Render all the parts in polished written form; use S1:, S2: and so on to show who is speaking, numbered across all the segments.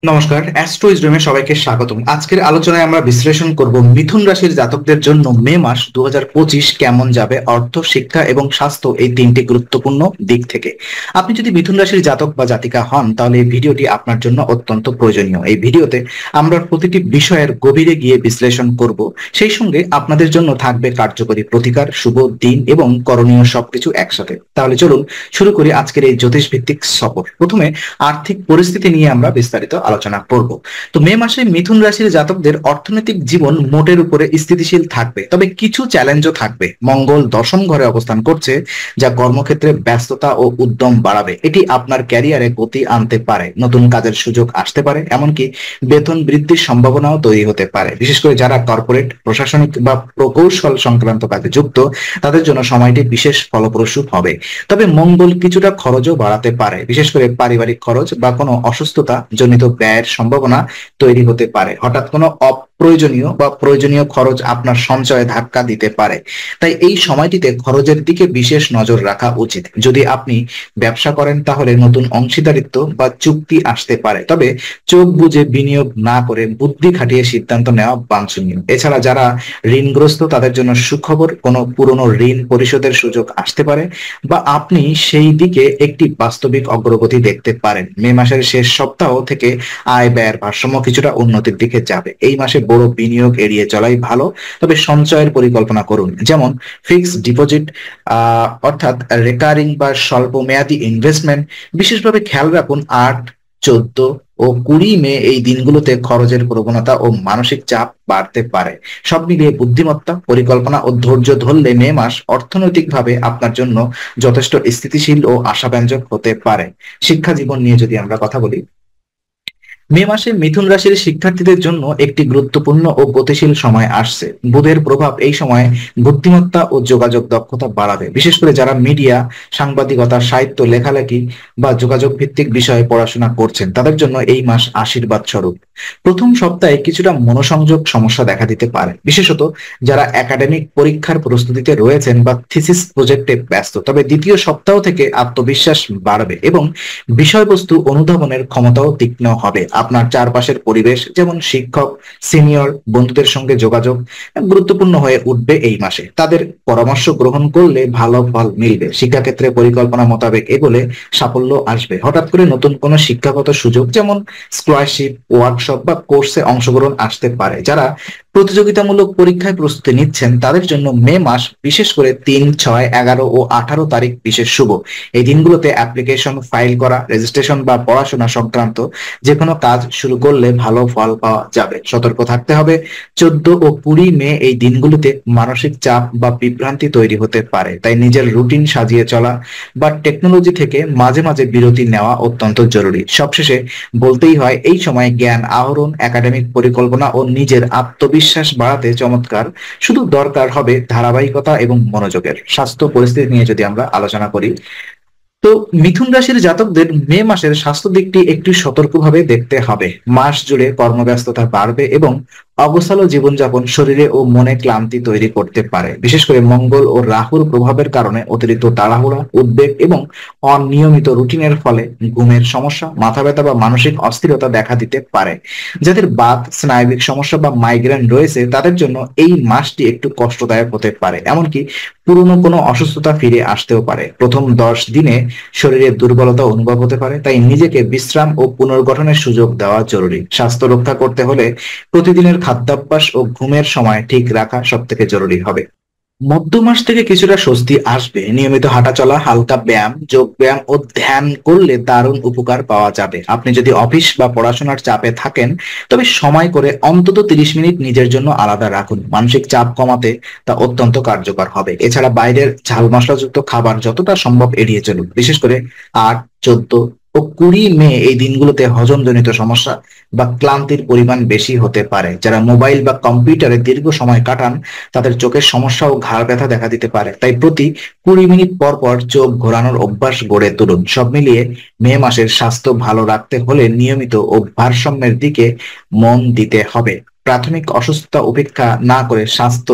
S1: নমস্কার, অ্যাস্ট্রো ইজডমে সবাইকে স্বাগতম। আজকের আলোচনায় আমরা বিশ্লেষণ করব মিথুন রাশির জাতকদের জন্য মে মাস 2025 কেমন যাবে অর্থ, শিক্ষা এবং স্বাস্থ্য এই তিনটি গুরুত্বপূর্ণ দিক থেকে। আপনি যদি মিথুন রাশির জাতক বা জাতিকা হন তাহলে এই ভিডিওটি আপনার জন্য অত্যন্ত প্রয়োজনীয়। এই ভিডিওতে আমরা প্রতিটি বিষয়ের গভীরে গিয়ে বিশ্লেষণ করব, সেই সঙ্গে আপনাদের জন্য থাকবে কার্যকরী প্রতিকার, শুভ দিন এবং করণীয় সবকিছু একসাথে। তাহলে চলুন শুরু করি আজকের এই জ্যোতিষ ভিত্তিক সফর। প্রথমে আর্থিক পরিস্থিতি নিয়ে আমরা বিস্তারিত আলোচনা করব। তো মে মাসে মিথুন রাশির জাতকদের অর্থনৈতিক জীবন মোটের উপরে স্থিতিশীল থাকবে, তবে কিছু চ্যালেঞ্জও থাকবে। মঙ্গল দশম ঘরে অবস্থান করছে, যা কর্মক্ষেত্রে ব্যস্ততা ও উদ্যম বাড়াবে। এটি আপনার ক্যারিয়ারে গতি আনতে পারে, নতুন কাজের সুযোগ আসতে পারে, এমনকি বেতন বৃদ্ধির সম্ভাবনাও তৈরি হতে পারে। বিশেষ করে যারা কর্পোরেট, প্রশাসনিক বা প্রকৌশল সংক্রান্ত কাজে যুক্ত তাদের জন্য সময়টি বিশেষ ফলপ্রসূ হবে। তবে মঙ্গল কিছুটা খরচও বাড়াতে পারে, বিশেষ করে পারিবারিক খরচ বা কোনো অসুস্থতা জনিত ব্যয়ের সম্ভাবনা তৈরি হতে পারে। হঠাৎ কোনো অপ্রয়োজনীয় বা প্রয়োজনীয় খরচ আপনার সঞ্চয়ে ধাক্কা দিতে পারে, তাই এই সময়টিতে খরচের দিকে বিশেষ নজর রাখা উচিত। যদি আপনি ব্যবসা করেন তাহলে নতুন অংশীদারিত্ব বা চুক্তি আসতে পারে, তবে চোখ বুজে বিনিয়োগ না করে বুদ্ধি খাটিয়ে সিদ্ধান্ত নেওয়া বাঞ্ছনীয়। এছাড়া যারা ঋণগ্রস্ত তাদের জন্য সুখবর, কোনো পুরনো ঋণ পরিশোধের সুযোগ আসতে পারে বা আপনি সেই দিকে একটি বাস্তবিক অগ্রগতি দেখতে পারেন। মে মাসের শেষ সপ্তাহ থেকে আয় ব্যয়ের ভারসাম্য কিছুটা উন্নতির দিকে যাবে। এই মাসে বড় বিনিয়োগ এড়িয়ে চলাই ভালো, তবে সঞ্চয়ের পরিকল্পনা করুন, যেমন ফিক্সড ডিপোজিট অর্থাৎ রেকারিং বা স্বল্প মেয়াদী ইনভেস্টমেন্ট। বিশেষভাবে খেয়াল রাখুন 8, 14 ও 20 মে এই দিনগুলোতে খরচের প্রবণতা ও মানসিক চাপ বাড়তে পারে। সব মিলিয়ে বুদ্ধিমত্তা, পরিকল্পনা ও ধৈর্য ধরলে মে মাস অর্থনৈতিকভাবে আপনার জন্য যথেষ্ট স্থিতিশীল ও আশাব্যঞ্জক হতে পারে। শিক্ষা জীবন নিয়ে যদি আমরা কথা বলি, মে মাসে মিথুন রাশির শিক্ষার্থীদের জন্য একটি গুরুত্বপূর্ণ ও গতিশীল সময় আসছে। বুধের প্রভাব এই সময় বুদ্ধিমত্তা ও যোগাযোগ দক্ষতা বাড়াবে। বিশেষ করে যারা মিডিয়া, সাংবাদিকতা, সাহিত্য, লেখালেখি বা যোগাযোগ ভিত্তিক বিষয়ে পড়াশোনা করছেন তাদের জন্য এই মাস আশীর্বাদ স্বরূপ। প্রথম সপ্তাহে কিছুটা মনোসংযোগ সমস্যা দেখা দিতে পারে, বিশেষত যারা একাডেমিক পরীক্ষার প্রস্তুতিতে রয়েছেন বা থিসিস প্রজেক্টে ব্যস্ত। তবে দ্বিতীয় সপ্তাহ থেকে আত্মবিশ্বাস বাড়বে এবং বিষয়বস্তু অনুধাবনের ক্ষমতাও তীক্ষ্ণ হবে। আপনার চারপাশের পরিবেশ, যেমন শিক্ষক, সিনিয়র, বন্ধুদের সঙ্গে যোগাযোগ গুরুত্বপূর্ণ হয়ে উঠবে এই মাসে। তাদের পরামর্শ গ্রহণ করলে ভালো ফল মিলবে। শিক্ষাক্ষেত্রে পরিকল্পনা মোতাবেক এগোলে সাফল্য আসবে। হঠাৎ করে নতুন কোনো শিক্ষাগত সুযোগ, যেমন স্কলারশিপ, ওয়ার্কশপ বা কোর্সে অংশগ্রহণ আসতে পারে। যারা প্রতিযোগিতামূলক পরীক্ষায় প্রস্তুতি নিচ্ছেন তাদের জন্য মে মাস, বিশেষ করে 3, 6, 11 ও 18 তারিখ বিশেষ শুভ। এই দিনগুলোতে অ্যাপ্লিকেশন ফাইল করা, রেজিস্ট্রেশন বা পড়াশোনা সংক্রান্ত যে কোনো কাজ শুরু করলে ভালো ফল পাওয়া যাবে। সতর্ক থাকতে হবে, 14 ও 20 মে এই দিনগুলোতে মানসিক চাপ বা বিভ্রান্তি তৈরি হতে পারে। তাই নিজের রুটিন সাজিয়ে চলা বা টেকনোলজি থেকে মাঝে মাঝে বিরতি নেওয়া অত্যন্ত জরুরি। সবশেষে বলতেই হয়, এই সময় জ্ঞান আহরণ, একাডেমিক পরিকল্পনা ও নিজের আত্মবিশ্বাস বাড়াতে চমৎকার। শুধু দরকার হবে ধারাবাহিকতা এবং মনোযোগের। স্বাস্থ্য পরিস্থিতি নিয়ে যদি আমরা আলোচনা করি, তো মিথুন রাশির জাতকদের মে মাসের স্বাস্থ্য দিকটি একটু সতর্কভাবে দেখতে হবে। মাস জুড়ে কর্মব্যস্ততা বাড়বে এবং অগোছালো জীবনযাপন শরীরে ও মনে ক্লান্তি তৈরি করতে পারে। বিশেষ করে মঙ্গল ও রাহুর প্রভাবের কারণে অতিরিক্ত তাড়াহুড়া, উদ্বেগ এবং অনিয়মিত রুটিনের ফলে ঘুমের সমস্যা, মাথা ব্যথা বা মানসিক অস্থিরতা দেখা দিতে পারে। যাদের বাত, স্নায়বিক সমস্যা বা মাইগ্রেন রয়েছে তাদের জন্য এই মাসটি একটু কষ্টদায়ক হতে পারে, এমনকি পুরনো কোনো অসুস্থতা ফিরে আসতেও পারে। প্রথম 10 দিনে শরীরে দুর্বলতা অনুভব হতে পারে, তাই নিজেকে বিশ্রাম ও পুনর্গঠনের সুযোগ দেওয়া জরুরি। স্বাস্থ্য রক্ষা করতে হলে প্রতিদিনের খাদ্যাভ্যাস ও ঘুমের সময় ঠিক রাখা সব থেকে জরুরি হবে। মধ্য মাস থেকে কিছুটা স্বস্তি আসবে। নিয়মিত হাঁটাচলা, হালকা ব্যায়াম, যোগ ব্যায়াম ও ধ্যান করলে দারুণ উপকার পাওয়া যাবে। আপনি যদি অফিস বা পড়াশোনার চাপে থাকেন তবে সময় করে অন্তত 30 মিনিট নিজের জন্য আলাদা রাখুন। মানসিক চাপ কমাতে তা অত্যন্ত কার্যকর হবে। এছাড়া বাইরের ঝাল মশলাযুক্ত খাবার যতটা সম্ভব এড়িয়ে চলুন। বিশেষ করে 8, 14 ও 20 মে এই দিনগুলোতে হজমজনিত সমস্যা বা ক্লান্তির পরিমাণ বেশি হতে পারে। যারা মোবাইল বা কম্পিউটারে দীর্ঘ সময় কাটান তাদের চোখের সমস্যা ও ঘাড় ব্যথা দেখা দিতে পারে। তাই প্রতি 20 মিনিট পর পর চোখ ঘোরানোর অভ্যাস গড়ে তুলুন। সব মিলিয়ে মে মাসের স্বাস্থ্য ভালো রাখতে হলে নিয়মিত ও ভারসাম্যের দিকে মন দিতে হবে। প্রাথমিক অসুস্থতা উপেক্ষা না করে স্বাস্থ্য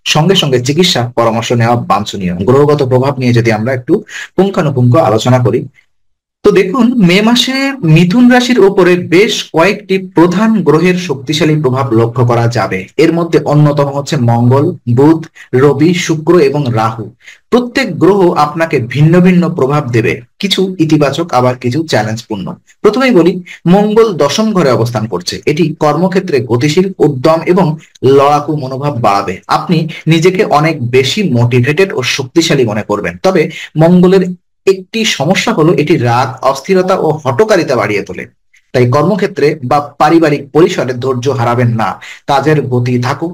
S1: সঙ্গে সঙ্গে চিকিৎসা পরামর্শ নেওয়া বাঞ্ছনীয়। গ্রহগত প্রভাব নিয়ে যদি আমরা একটু পুঙ্খানুপুঙ্খ আলোচনা করি, তো দেখুন, মে মাসে মিথুন রাশির ওপরে বেশ কয়েকটি প্রধান গ্রহের শক্তিশালী প্রভাব লক্ষ্য করা যাবে। এর মধ্যে অন্যতম হচ্ছে মঙ্গল, বুধ, রবি, শুক্র এবং রাহু। প্রত্যেক গ্রহ আপনাকে ভিন্ন ভিন্ন প্রভাব দেবে, কিছু ইতিবাচক আবার কিছু চ্যালেঞ্জপূর্ণ। প্রথমেই বলি, মঙ্গল দশম ঘরে অবস্থান করছে। এটি কর্মক্ষেত্রে গতিশীল, উদ্যম এবং লড়াকু মনোভাব বাড়াবে। আপনি নিজেকে অনেক বেশি মোটিভেটেড ও শক্তিশালী মনে করবেন। তবে মঙ্গলের একটি সমস্যা হলো এটি রাগ, অস্থিরতা ও হঠকারিতা বাড়িয়ে তোলে। তাই কর্মক্ষেত্রে বা পারিবারিক পরিসরে ধৈর্য হারাবেন না। কাজের গতি থাকুক,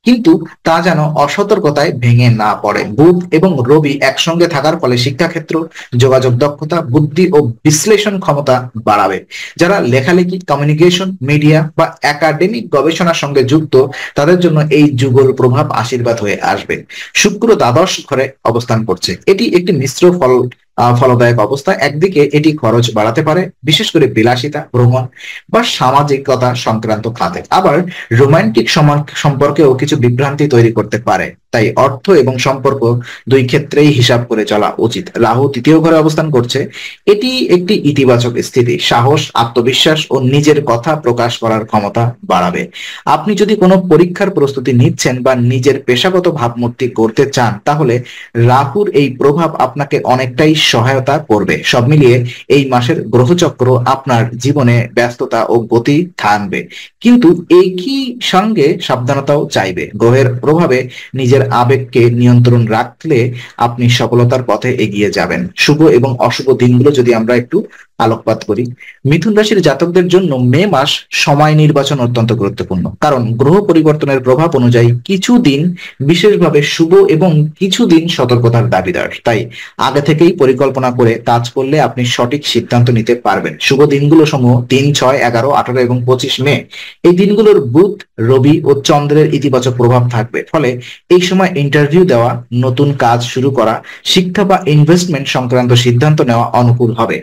S1: কিন্তু তা যেন অসতর্কতায় ভেঙে না পড়ে। বুধ এবং রবি একসঙ্গে থাকার ফলে শিক্ষাক্ষেত্র, যোগাযোগ দক্ষতা, বুদ্ধি ও বিশ্লেষণ ক্ষমতা বাড়াবে। যারা লেখালেখি, কমিউনিকেশন, মিডিয়া বা একাডেমিক গবেষণার সঙ্গে যুক্ত, তাদের জন্য এই যুগল প্রভাব আশীর্বাদ হয়ে আসবে। শুক্র দ্বাদশ ঘরে অবস্থান করছে। এটি একটি মিশ্র ফলদায়ক অবস্থা। একদিকে এটি খরচ বাড়াতে পারে, বিশেষ করে বিলাসিতা, ভ্রমণ বা সামাজিকতা সংক্রান্ত খাতে। আবার রোমান্টিক সম্পর্কেও কিছু বিভ্রান্তি তৈরি করতে পারে। তাই অর্থ এবং সম্পর্ক দুই ক্ষেত্রেই হিসাব করে চলা উচিত। রাহু তৃতীয় ঘরে অবস্থান করছে। এটি একটি ইতিবাচক স্থিতি। সাহস, আত্মবিশ্বাস ও নিজের কথা প্রকাশ করার ক্ষমতা বাড়াবে। আপনি যদি কোনো পরীক্ষার প্রস্তুতি নিচ্ছেন বা নিজের পেশাগত ভাবমূর্তি করতে চান, তাহলে রাহুর এই প্রভাব আপনাকে অনেকটাই সহায়তা করবে। সব মিলিয়ে এই মাসের গ্রহচক্র আপনার জীবনে ব্যস্ততা ও গতি থাকবে, কিন্তু একই সঙ্গে সাবধানতাও চাইবে। গ্রহের প্রভাবে নিজের আবেগকে নিয়ন্ত্রণ রাখলে আপনি সফলতার পথে এগিয়ে যাবেন। শুভ এবং অশুভ দিনগুলো যদি আমরা একটু আলোকপাত করি, মিথুন রাশির জাতকদের জন্য মে মাস সময় নির্বাচন অত্যন্ত গুরুত্বপূর্ণ। কারণ গ্রহ পরিবর্তনের প্রভাব অনুযায়ী কিছু দিন বিশেষভাবে শুভ এবং কিছু দিন সতর্কতার দাবিদার। তাই আগে থেকেই পরিকল্পনা করে কাজ করলে আপনি সঠিক সিদ্ধান্ত নিতে পারবেন। শুভ দিনগুলো সমূহ 3, 6, 11, 18 এবং 25 মে। এই দিনগুলোর বুধ, রবি ও চন্দ্রের ইতিবাচক প্রভাব থাকবে। ফলে এই সময় ইন্টারভিউ দেওয়া, নতুন কাজ শুরু করা, শিক্ষা বা ইনভেস্টমেন্ট সংক্রান্ত সিদ্ধান্ত নেওয়া অনুকূল হবে।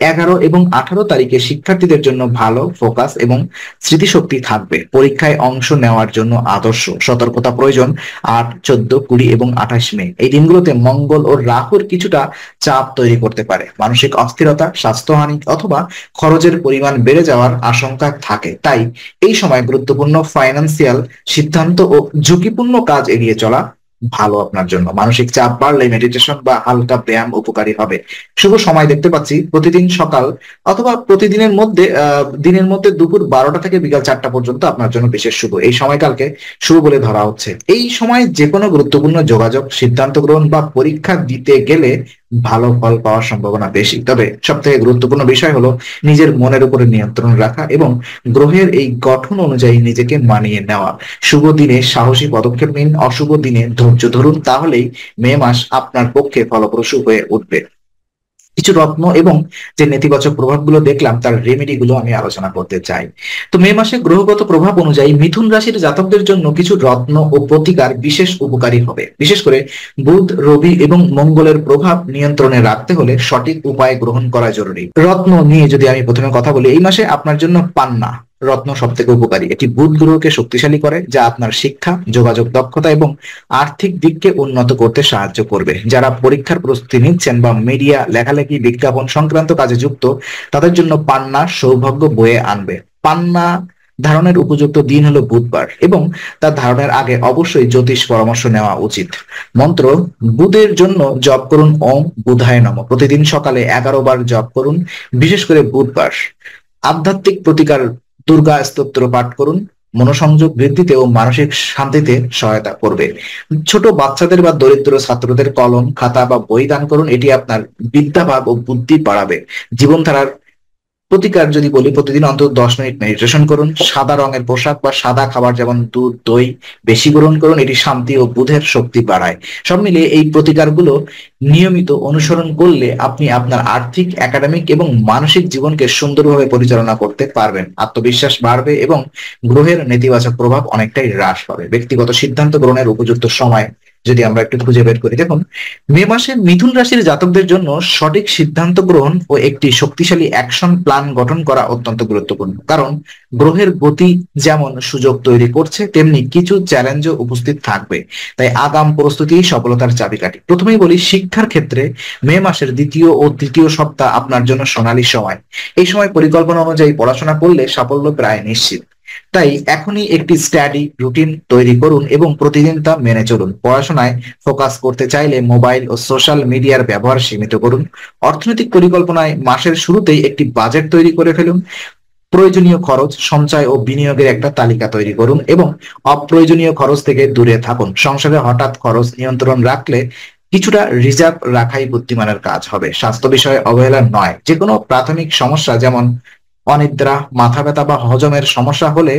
S1: 11 এবং 18 তারিখে শিক্ষার্থীদের জন্য ভালো ফোকাস এবং স্মৃতিশক্তি থাকবে। পরীক্ষায় অংশ নেওয়ার জন্য আদর্শ। সতর্কতা প্রয়োজন 8, 14, 20 এবং 28 মে। এই দিনগুলোতে মঙ্গল ও রাহুর কিছুটা চাপ তৈরি করতে পারে। মানসিক অস্থিরতা, স্বাস্থ্যহানি অথবা খরচের পরিমাণ বেড়ে যাওয়ার আশঙ্কা থাকে। তাই এই সময় গুরুত্বপূর্ণ ফাইন্যান্সিয়াল সিদ্ধান্ত ও ঝুঁকিপূর্ণ কাজ এড়িয়ে চলা ভালো আপনার জন্য। মানসিক চাপ বাড়লে মেডিটেশন বা হালকা ব্যায়াম উপকারী হবে। শুভ সময় দেখতে পাচ্ছি প্রতিদিন সকাল অথবা প্রতিদিনের মধ্যে দিনের মধ্যে দুপুর 12টা থেকে বিকাল 4টা পর্যন্ত আপনার জন্য বিশেষ শুভ। এই সময়কালকে শুভ বলে ধরা হচ্ছে। এই সময় যে কোনো গুরুত্বপূর্ণ যোগাযোগ, সিদ্ধান্ত গ্রহণ বা পরীক্ষা দিতে গেলে ভালো ফল পাওয়ার সম্ভাবনা বেশি। তবে সব থেকে গুরুত্বপূর্ণ বিষয় হলো নিজের মনের উপরে নিয়ন্ত্রণ রাখা এবং গ্রহের এই গঠন অনুযায়ী নিজেকে মানিয়ে নেওয়া। শুভ দিনে সাহসী পদক্ষেপ নিন, অশুভ দিনে ধৈর্য ধরুন, তাহলেই মে মাস আপনার পক্ষে ফলপ্রসূ হয়ে উঠবে। কিছু রত্ন এবং যে নেতিবাচক প্রভাবগুলো দেখলাম তার রেমেডি গুলো আমি আলোচনা করতে চাই। তো মে মাসে গ্রহগত প্রভাব অনুযায়ী মিথুন রাশির জাতকদের জন্য কিছু রত্ন ও প্রতিকার বিশেষ উপকারী হবে। বিশেষ করে বুধ, রবি এবং মঙ্গলের প্রভাব নিয়ন্ত্রণে রাখতে হলে সঠিক উপায় গ্রহণ করা জরুরি। রত্ন নিয়ে যদি আমি প্রথমে কথা বলি, এই মাসে আপনার জন্য পান্না রত্ন সব থেকে উপকারী। এটি বুধ গ্রহকে শক্তিশালী করে, যা আপনার শিক্ষা, যোগাযোগ দক্ষতা এবং আর্থিক দিককে উন্নত করতে সাহায্য করবে। যারা পরীক্ষার প্রস্তুতি নিচ্ছেন বা মিডিয়া, লেখালেখি, বিজ্ঞাপন সংক্রান্ত কাজে যুক্ত, তাদের জন্য পান্না সৌভাগ্য বয়ে আনবে। পান্না ধারণের উপযুক্ত দিন হলো বুধবার এবং তার ধারণের আগে অবশ্যই জ্যোতিষ পরামর্শ নেওয়া উচিত। মন্ত্র: বুধের জন্য জপ করুন ওম বুধায় নমঃ। প্রতিদিন সকালে 11 বার জপ করুন, বিশেষ করে বুধবার। আধ্যাত্মিক প্রতিকার: দুর্গা স্তোত্র পাঠ করুন। মনোসংযোগ বৃদ্ধিতে ও মানসিক শান্তিতে সহায়তা করবে। ছোট বাচ্চাদের বা দরিদ্র ছাত্রদের কলম, খাতা বা বই দান করুন। এটি আপনার বিদ্যাভাব ও বুদ্ধি বাড়াবে। জীবনধারার প্রতিকার যদি বলি, প্রতিদিন অন্তত 10 মিনিট মেডিটেশন করুন। সাদা রঙের পোশাক বা সাদা খাবার যেমন দুধ, দই বেশি গ্রহণ করুন। এটি শান্তি ও বুধের শক্তি বাড়ায়। সব মিলিয়ে এই প্রতিকারগুলো নিয়মিত অনুসরণ করলে আপনি আপনার আর্থিক, একাডেমিক এবং মানসিক জীবনকে সুন্দরভাবে পরিচালনা করতে পারবেন। আত্মবিশ্বাস বাড়বে এবং গ্রহের নেতিবাচক প্রভাব অনেকটাই হ্রাস পাবে। ব্যক্তিগত সিদ্ধান্ত গ্রহণের উপযুক্ত সময় যদি আমরা একটু খুঁজে বের করি, দেখুন মে মাসে মিথুন রাশির জাতকদের জন্য সঠিক সিদ্ধান্ত গ্রহণ ও একটি শক্তিশালী অ্যাকশন প্ল্যান গঠন করা অত্যন্ত গুরুত্বপূর্ণ। কারণ গ্রহের গতি যেমন সুযোগ তৈরি করছে, তেমনি কিছু চ্যালেঞ্জও উপস্থিত থাকবে। তাই আগাম প্রস্তুতি সফলতার চাবিকাঠি। প্রথমেই বলি, শিক্ষার ক্ষেত্রে মে মাসের দ্বিতীয় ও তৃতীয় সপ্তাহ আপনার জন্য সোনালী সময়। এই সময় পরিকল্পনা অনুযায়ী পড়াশোনা করলে সাফল্য প্রায় নিশ্চিত। তাই এখনই একটি স্টাডি রুটিন তৈরি করুন এবং প্রতিদিন তা মেনে চলুন। পড়াশোনায় ফোকাস করতে চাইলে মোবাইল ও সোশ্যাল মিডিয়ার ব্যবহার সীমিত করুন। অর্থনৈতিক পরিকল্পনায় মাসের শুরুতেই একটি বাজেট তৈরি করে ফেলুন। প্রয়োজনীয় খরচ, সঞ্চয় ও বিনিয়োগের একটা তালিকা তৈরি করুন এবং অপ্রয়োজনীয় খরচ থেকে দূরে থাকুন। সংসারে হঠাৎ খরচ নিয়ন্ত্রণ রাখলে কিছুটা রিজার্ভ রাখাই বুদ্ধিমানের কাজ হবে। স্বাস্থ্য বিষয়ে অবহেলা নয়। যে কোনো প্রাথমিক সমস্যা যেমন অনিদ্রা, মাথা ব্যথা বা হজমের সমস্যা হলে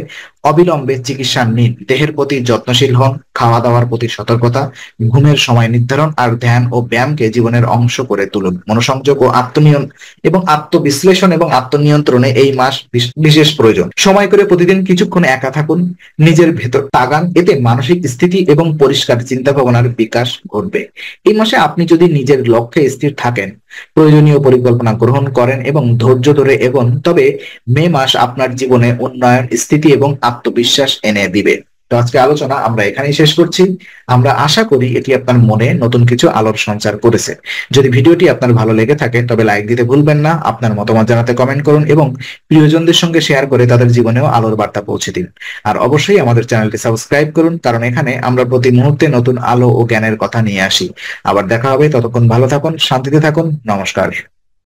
S1: অবিলম্বে চিকিৎসা নিন। দেহের প্রতি যত্নশীল হন। খাওয়া দাওয়ার প্রতি সতর্কতা, ঘুমের সময় নির্ধারণ আর ধ্যান ও ব্যায়ামকে জীবনের অংশ করে তুলুন। মনোসংযোগ ও আত্মবিশ্লেষণ এবং আত্মনিয়ন্ত্রণে এই মাস বিশেষ প্রয়োজন। সময় করে প্রতিদিন কিছুক্ষণ একা থাকুন, নিজের ভেতর তাকান। এতে মানসিক স্থিতি এবং পরিষ্কার চিন্তা ভাবনার বিকাশ ঘটবে। এই মাসে আপনি যদি নিজের লক্ষ্যে স্থির থাকেন, প্রয়োজনীয় পরিকল্পনা গ্রহণ করেন এবং ধৈর্য ধরে এগোন, তবে মে মাস আপনার জীবনে উন্নয়ন, স্থিতি এবং আত্মবিশ্বাস এনে দিবে। তো আজকে আলোচনা আমরা এখানেই শেষ করছি। আমরা আশা করি এটি আপনার মনে নতুন কিছু আলোর সঞ্চার করেছে। যদি ভিডিওটি আপনার ভালো লেগে থাকে তবে লাইক দিতে ভুলবেন না। আপনার মতামত জানাতে কমেন্ট করুন এবং প্রিয়জনদের সঙ্গে শেয়ার করে তাদের জীবনেও আলোর বার্তা পৌঁছে দিন। আর অবশ্যই আমাদের চ্যানেলটি সাবস্ক্রাইব করুন, কারণ এখানে আমরা প্রতি মুহূর্তে নতুন আলো ও জ্ঞানের কথা নিয়ে আসি। আবার দেখা হবে, ততক্ষণ ভালো থাকুন, শান্তিতে থাকুন। নমস্কার।